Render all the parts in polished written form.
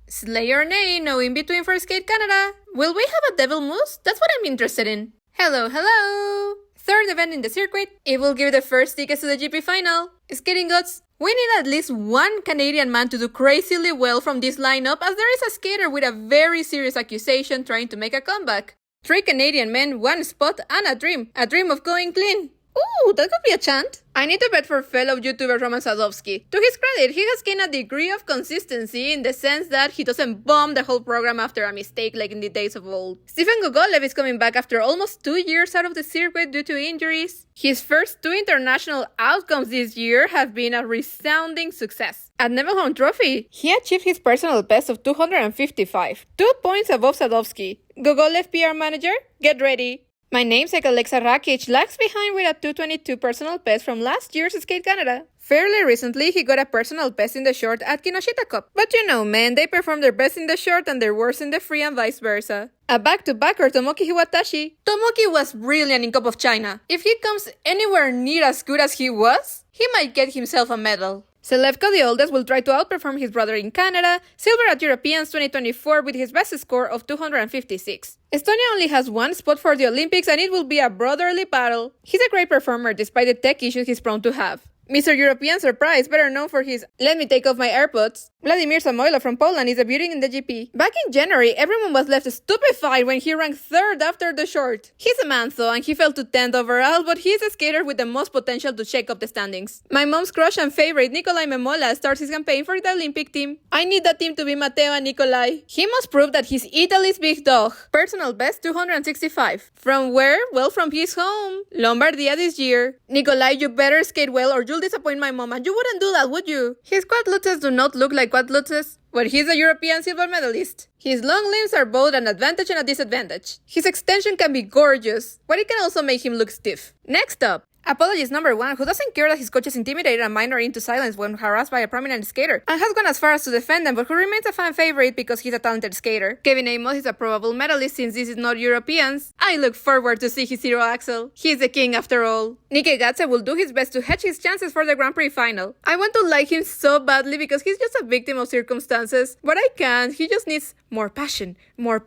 Slay or nay, no in between for Skate Canada. Will we have a Devil Moose? That's what I'm interested in. Hello! Third event in the circuit, it will give the first tickets to the GP final. Skating Gods, we need at least one Canadian man to do crazily well from this lineup, as there is a skater with a very serious accusation trying to make a comeback. 3 Canadian men, 1 spot, and a dream of going clean. Ooh, that could be a chant. I need to bet for fellow YouTuber Roman Sadovsky. To his credit, he has gained a degree of consistency in the sense that he doesn't bomb the whole program after a mistake like in the days of old. Stefan Gogolev is coming back after almost 2 years out of the circuit due to injuries. His first 2 international outcomes this year have been a resounding success. At Nebelholm Trophy, he achieved his personal best of 255, 2 points above Sadovsky. Gogolev PR manager, get ready. My namesake Alexa Rakic lags behind with a 222 personal best from last year's Skate Canada. Fairly recently, he got a personal best in the short at Kinoshita Cup. But you know, men, they perform their best in the short and their worst in the free and vice versa. A back-to-backer, Tomoki Hiwatashi. Tomoki was brilliant in Cup of China. If he comes anywhere near as good as he was, he might get himself a medal. Selevko the oldest will try to outperform his brother in Canada, silver at Europeans 2024 with his best score of 256. Estonia only has 1 spot for the Olympics and it will be a brotherly battle. He's a great performer despite the tech issues he's prone to have. Mr. European Surprise, better known for his "let me take off my AirPods." Vladimir Samoilov from Poland is debuting in the GP. Back in January, everyone was left stupefied when he ranked 3rd after the short. He's a man though, and he fell to 10th overall, but he's a skater with the most potential to shake up the standings. My mom's crush and favorite, Nikolai Memola, starts his campaign for the Olympic team. I need that team to be Matteo and Nikolai. He must prove that he's Italy's big dog. Personal best 265. From where? Well, from his home, Lombardia this year. Nikolai, you better skate well or you'll disappoint my mom, and you wouldn't do that, would you? His quadlutes do not look like quadlutes, but he's a European silver medalist. His long limbs are both an advantage and a disadvantage. His extension can be gorgeous, but it can also make him look stiff. Next up, apologist number 1, who doesn't care that his coaches intimidated a minor into silence when harassed by a prominent skater, and has gone as far as to defend them, but who remains a fan favorite because he's a talented skater. Kevin Amos is a probable medalist since this is not Europeans. I look forward to see his zero axel. He's the king after all. Nikkei Gatse will do his best to hedge his chances for the Grand Prix Final. I want to like him so badly because he's just a victim of circumstances, but I can't. He just needs more passion, more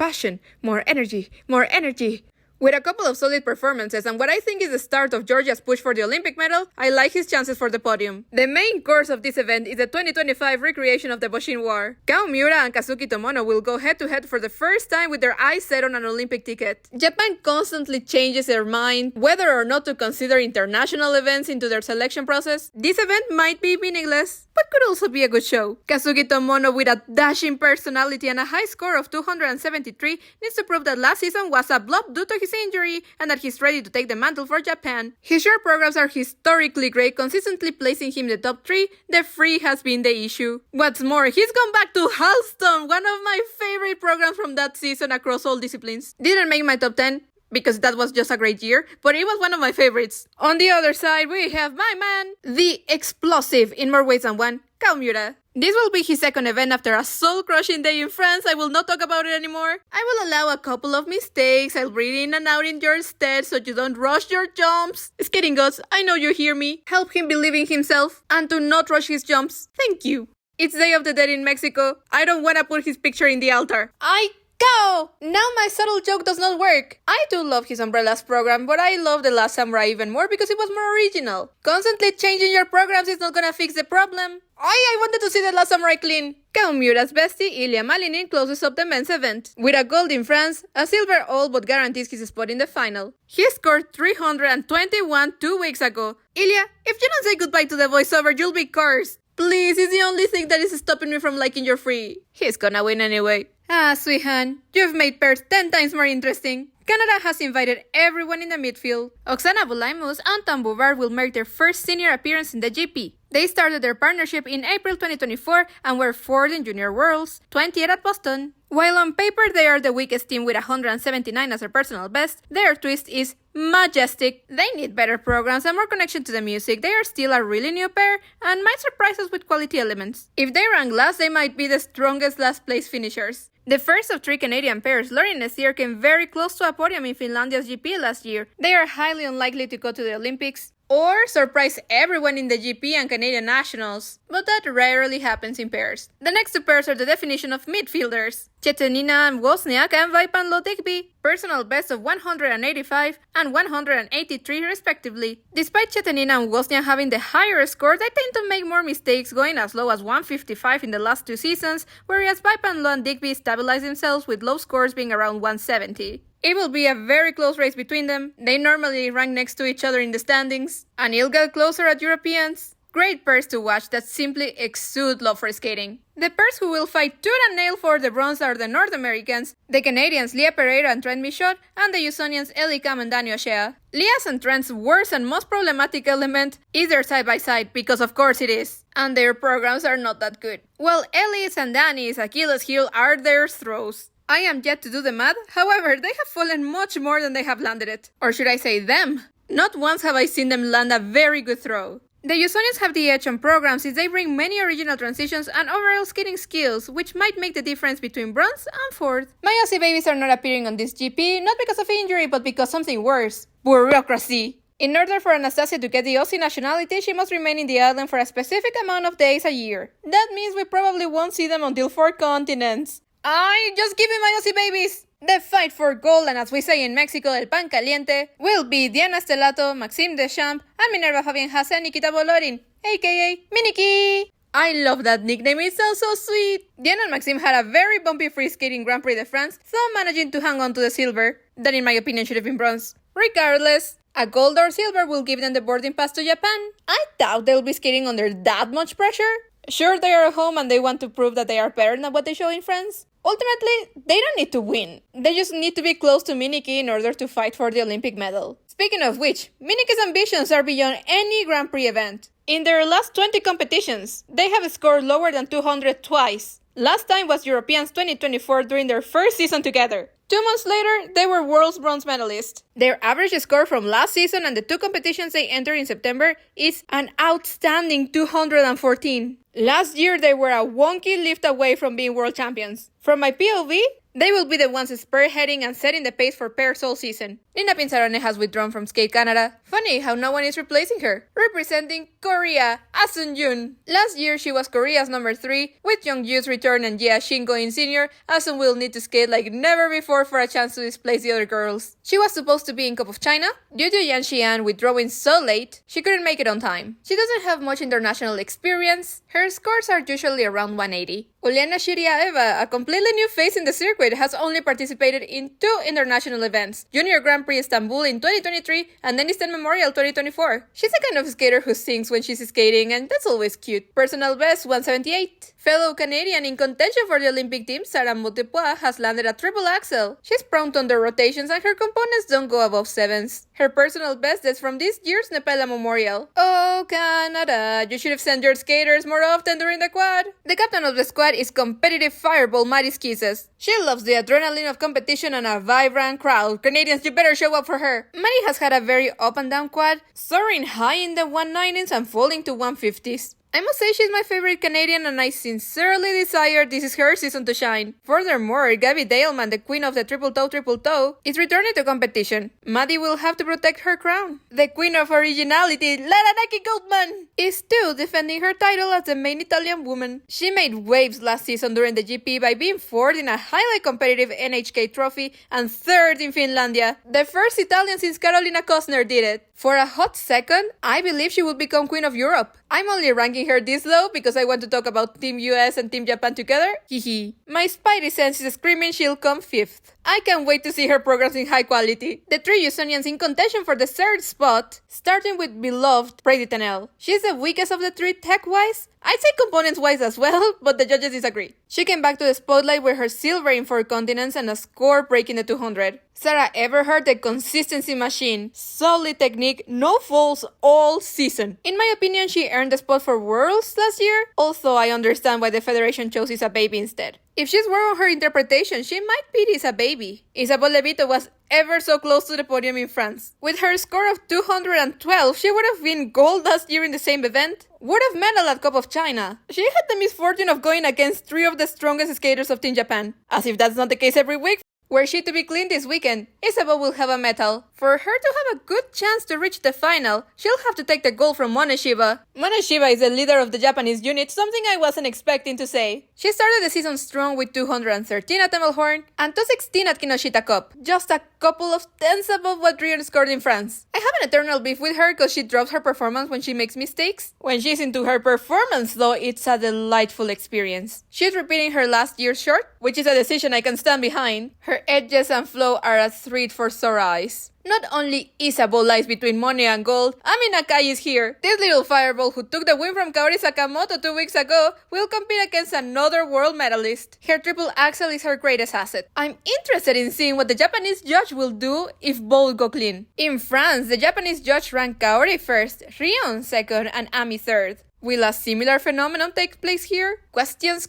energy. With a couple of solid performances and what I think is the start of Georgia's push for the Olympic medal, I like his chances for the podium. The main course of this event is the 2025 recreation of the Boshin War. Kao Miura and Kazuki Tomono will go head-to-head for the first time with their eyes set on an Olympic ticket. Japan constantly changes their mind whether or not to consider international events into their selection process. This event might be meaningless, but could also be a good show. Kazuki Tomono, with a dashing personality and a high score of 273, needs to prove that last season was a blop due to his injury and that he's ready to take the mantle for Japan. His short programs are historically great, consistently placing him in the top 3. The free has been the issue. What's more, he's gone back to Halston, one of my favorite programs from that season across all disciplines. Didn't make my top 10, because that was just a great year, but it was one of my favorites. On the other side, we have my man, the explosive in more ways than one, Kao Miura. This will be his second event after a soul-crushing day in France. I will not talk about it anymore. I will allow a couple of mistakes. I'll breathe in and out in your stead so you don't rush your jumps. Skating Gods, I know you hear me. Help him believe in himself and to not rush his jumps. Thank you. It's Day of the Dead in Mexico. I don't want to put his picture in the altar. Go! Now my subtle joke does not work. I do love his Umbrellas program, but I love The Last Samurai even more because it was more original. Constantly changing your programs is not gonna fix the problem. I wanted to see The Last Samurai clean. Kao Miura's bestie, Ilia Manin, closes up the men's event. With a gold in France, a silver all but guarantees his spot in the final. He scored 321 2 weeks ago. Ilia, if you don't say goodbye to the voiceover, you'll be cursed. Please, it's the only thing that is stopping me from liking your free. He's gonna win anyway. Ah, Sweehan, you've made pairs 10 times more interesting. Canada has invited everyone in the midfield. Oksana Bulaimus and Tom Bouvard will make their first senior appearance in the GP. They started their partnership in April 2024 and were 4th in Junior Worlds, 20th at Boston. While on paper they are the weakest team with 179 as their personal best, their twist is majestic. They need better programs and more connection to the music. They are still a really new pair and might surprise us with quality elements. If they rank last, they might be the strongest last place finishers. The first of 3 Canadian pairs, Lori and Nasir, came very close to a podium in Finlandia's GP last year. They are highly unlikely to go to the Olympics. or surprise everyone in the GP and Canadian Nationals, but that rarely happens in pairs. The next two pairs are the definition of midfielders. Chetanina and Wozniak and Vaipanlo Digby, personal best of 185 and 183 respectively. Despite Chetanina and Wozniak having the higher score, they tend to make more mistakes, going as low as 155 in the last 2 seasons, whereas Vaipanlo and Digby stabilize themselves with low scores being around 170. It will be a very close race between them. They normally rank next to each other in the standings, and it'll get closer at Europeans. Great pairs to watch that simply exude love for skating. The pairs who will fight tooth and nail for the bronze are the North Americans, the Canadians Leah Pereira and Trent Michaud, and the Usonians Ellie Kam and Danny O'Shea. Leah's and Trent's worst and most problematic element is their side-by-side, because of course it is. And their programs are not that good. Well, Ellie's and Danny's Achilles heel are their throws. I am yet to do the math, however, they have fallen much more than they have landed it. Or should I say them? Not once have I seen them land a very good throw. The Usonians have the edge on programs since they bring many original transitions and overall skating skills, which might make the difference between bronze and fourth. My Aussie babies are not appearing on this GP, not because of injury, but because something worse. Bureaucracy. In order for Anastasia to get the Aussie nationality, she must remain in the island for a specific amount of days a year. That means we probably won't see them until 4 continents. Just give me my Aussie babies! The fight for gold, and as we say in Mexico, el pan caliente, will be Diana Stellato, Maxime Deschamps, and Minerva Fabian Hasse and Nikita Volodin, aka Miniki! I love that nickname, it's so sweet! Diana and Maxime had a very bumpy free skating Grand Prix de France, so managing to hang on to the silver, that in my opinion should have been bronze. Regardless, a gold or silver will give them the boarding pass to Japan. I doubt they'll be skating under that much pressure. Sure, they are at home and they want to prove that they are better than what they show in France. Ultimately, they don't need to win. They just need to be close to Miniki in order to fight for the Olympic medal. Speaking of which, Miniki's ambitions are beyond any Grand Prix event. In their last 20 competitions, they have scored lower than 200 twice. Last time was Europeans 2024 during their first season together. 2 months later, they were world's bronze medalists. Their average score from last season and the 2 competitions they entered in September is an outstanding 214. Last year, they were a wonky lift away from being world champions. From my POV, they will be the ones spearheading and setting the pace for pairs all season. Nina Pinzarone has withdrawn from Skate Canada. Funny how no one is replacing her. Representing Korea, Asun Jun. Last year she was Korea's number 3. With Youngyu's return and Jia Shin going senior, Asun will need to skate like never before for a chance to displace the other girls. She was supposed to be in Cup of China. Due to Yan Xian withdrawing so late, she couldn't make it on time. She doesn't have much international experience. Her scores are usually around 180. Uliana Shiriaeva, a completely new face in the circuit, has only participated in 2 international events, Junior Grand Prix Istanbul in 2023 and then Eastern Memorial 2024. She's the kind of skater who sings when she's skating, and that's always cute. Personal best 178. Fellow Canadian in contention for the Olympic team, Sarah Motepoix, has landed a triple axel. She's prone to under rotations and her components don't go above 7s. Her personal best is from this year's Nepela Memorial. Oh, Canada, you should have sent your skaters more often during the quad. The captain of the squad is competitive fireball Maddie Skizes. She loves the adrenaline of competition and a vibrant crowd. Canadians, you better show up for her. Maddie has had a very up and down quad, soaring high in the 190s and falling to 150s. I must say she's my favorite Canadian and I sincerely desire this is her season to shine. Furthermore, Gabby Daleman, the queen of the triple toe, is returning to competition. Maddie will have to protect her crown. The queen of originality, Laranaki Goldman, is still defending her title as the main Italian woman. She made waves last season during the GP by being 4th in a highly competitive NHK trophy and 3rd in Finlandia. The first Italian since Carolina Kostner did it. For a hot second, I believe she will become Queen of Europe. I'm only ranking her this low because I want to talk about Team US and Team Japan together. Hehe. My spidey sense is screaming she'll come 5th. I can't wait to see her progress in high quality. The 3 Usonians in contention for the 3rd spot, starting with beloved Brady Tanel. She's the weakest of the 3 tech-wise. I'd say components-wise as well, but the judges disagree. She came back to the spotlight with her silver in 4 continents and a score breaking the 200. Sarah Everhart, the consistency machine. Solid technique, no falls all season. In my opinion, she earned the spot for Worlds last year, although I understand why the Federation chose Isa Baby instead. If she's wrong on her interpretation, she might beat Isa Baby. Isabel Levito was ever so close to the podium in France. With her score of 212, she would have been gold last year in the same event. Would have medal at Cup of China. She had the misfortune of going against 3 of the strongest skaters of Team Japan. As if that's not the case every week. Were she to be clean this weekend, Isabeau will have a medal. For her to have a good chance to reach the final, she'll have to take the gold from Mone Chiba. Mone Chiba is the leader of the Japanese unit, something I wasn't expecting to say. She started the season strong with 213 at Emelhorn and 216 at Kinoshita Cup, just a couple of tenths above what Rion scored in France. I have an eternal beef with her because she drops her performance when she makes mistakes. When she's into her performance though, it's a delightful experience. She's repeating her last year's short, which is a decision I can stand behind. Her edges and flow are a treat for sore eyes. Not only Isabeau lies between money and gold, Ami Nakai is here. This little fireball who took the win from Kaori Sakamoto 2 weeks ago will compete against another world medalist. Her triple axel is her greatest asset. I'm interested in seeing what the Japanese judge will do if both go clean. In France, the Japanese judge ranked Kaori first, Rion second, and Ami third. Will a similar phenomenon take place here? Questions.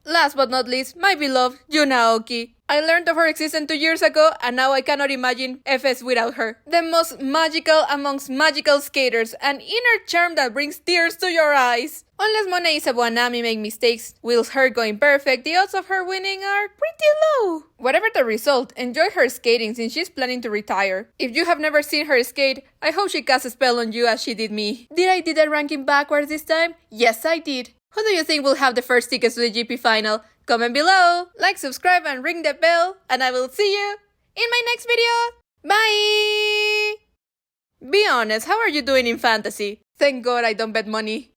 Last but not least, my beloved Yuna Aoki. I learned of her existence 2 years ago, and now I cannot imagine FS without her. The most magical amongst magical skaters, an inner charm that brings tears to your eyes. Unless Mone, Isabeau, and Ami make mistakes, with her going perfect, the odds of her winning are pretty low. Whatever the result, enjoy her skating since she's planning to retire. If you have never seen her skate, I hope she casts a spell on you as she did me. Did I do the ranking backwards this time? Yes, I did. Who do you think will have the first tickets to the GP final? Comment below, like, subscribe, and ring the bell, and I will see you in my next video. Bye! Be honest, how are you doing in fantasy? Thank God I don't bet money.